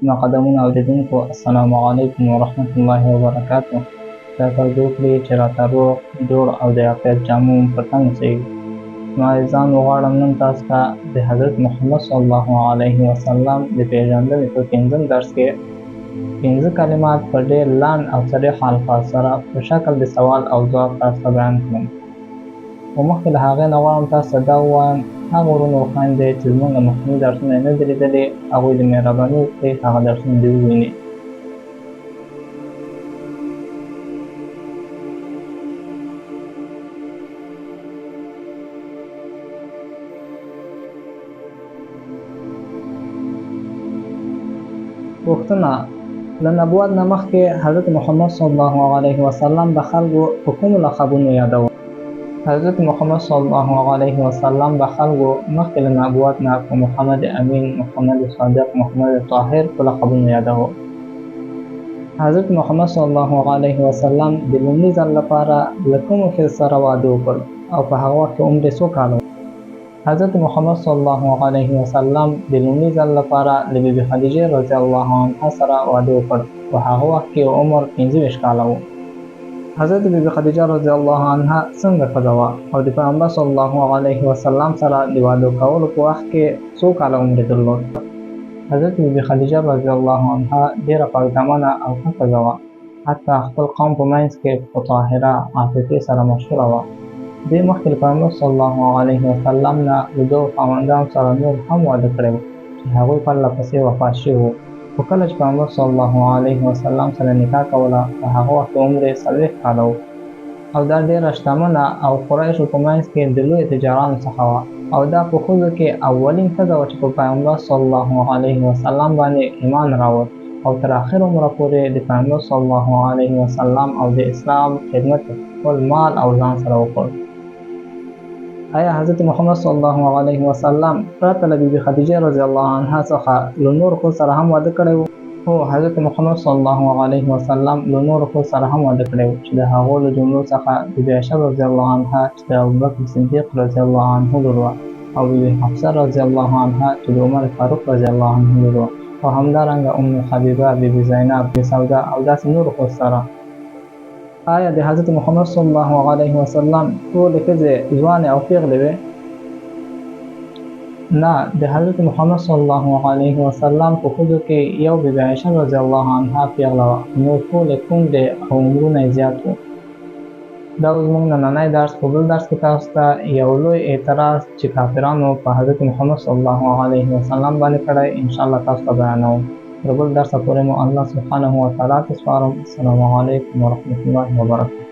مقدمون اوریدونکو السلام علیکم ورحمت الله وبرکاته. دا ترجو کړئ چې راته روغ جوړ او د عافیت جامو په تن اوسئ. نو عزیزان وغواړم نن تاسو ته د حضرت محمد صلی الله علیه وسلم د پیژندنې په 5م درس کې 5 کلمات په ډېر لاند او صریح الفاظ سره په شکل د سوال او ځواب تاسو ته بیان کړم. خو مخکې له هغې نه غواړم تاسو ته دا ووایم هغه وروڼو او خویندې چې زموږ مخکیني درسونه یې نه دي لیدلي هغوی د مهرباني وکړئ هغه درسونه دې وویني. پوښتنه: له نبوت نه مخکې حضرت محمد صلی الله علیه وسلم د خلکو په کومو لقبونو یادول؟ حضرت محمد صلی الله علیه وسلم د خلکو مخکې له نبوت نه په محمد امین، محمد صادق، محمد طاهر په لقبونو یادول. حضرت محمد صلی الله علیه وسلم د لومړي ځل لپاره له کومو ښځو سره واده وکړ او په هغه وخت کې عمر یې څو کاله و؟ حضرت محمد صلی الله علیه وسلم د لومړي ځل لپاره له بیبي خدیجې رضی الله عنها سره واده وکړ. په هغه وخت کې عمر 25 کاله و. حضرت بیبي خدیجه رضی الله عنها څنګه ښځه وه او د پیغمبر صلی الله علیه وسلم سره د واده کولو په وخت کې څو کاله عمر یې درلود؟ حضرت بیبي خدیجه رضی الله عنها ډېره پاکدامنه او ښه ښځه وه. حتی خپل قوم په منځ کې په طاهره عفیفې سره مشهوره وه. دوی مخکې له پیغمبر صلی الله علیه وسلم نه د دغو خاوندانو سره نور هم واده کړی و چې هغوی پرله پسې وفات شوي وو. خو کله چې پیغمبر صلی الله علیه وسلم سره نکاح کوله په هغه وخت عمر یې 40 کاله و او دا ډېره شتمنه او قریشو په منځ کې د لویو تجارانو څخه وه او دا په ښځو کې اولین ښځه وه چې په پیغمبر صلی الله علیه وسلم باندې ایمان راوړ او تر آخر عمره پورې د پیغمبر صلی الله علیه وسلم او د اسلام خدمت خپل مال او ځان سره وکړ. آیا حضرت محمد صلی الله علیه وسلم پرته له بیبي خدیجې رضی الله عنها څخه له نورو ښځو سره هم واده کړی و؟ هو، حضرت محمد صلی الله علیه وسلم له نورو ښځو سره هم واده کړی و چې د هغو له جملو څخه بیبي عایشه رضی الله عنها چې د ابوبکر صدیق رضی الله عنه لور وه او بیبي حفصه رضی الله عنها چې د عمر فاروق رضی الله عنه لور وه او همدارنګه ام حبیبه، بیبي زینب، بیبي سوده او داسې نورو ښځو سره. آیا د حضرت محمد صلی الله علیه وسلم ټولې ښځې ځوانې او پیغلې وې؟ نه، د حضرت محمد صلی الله علیه وسلم په ښځو کې یو بیبي عایشه رضی الله عنها پیغله وه، نور ټولې کونډې او عمرونه یې زیات وو. دا زموږ نننی درس. په بل درس کې تاسو ته یو لوی اعتراض چې کافرانو په حضرت محمد صلی الله علیه وسلم باندې کړی انشاءالله تاسو ته بیانوم. تر بل درسه پورې مو الله سبحانه وتعالی ته سپارم. السلام علیکم ورحمت الله وبرکاته.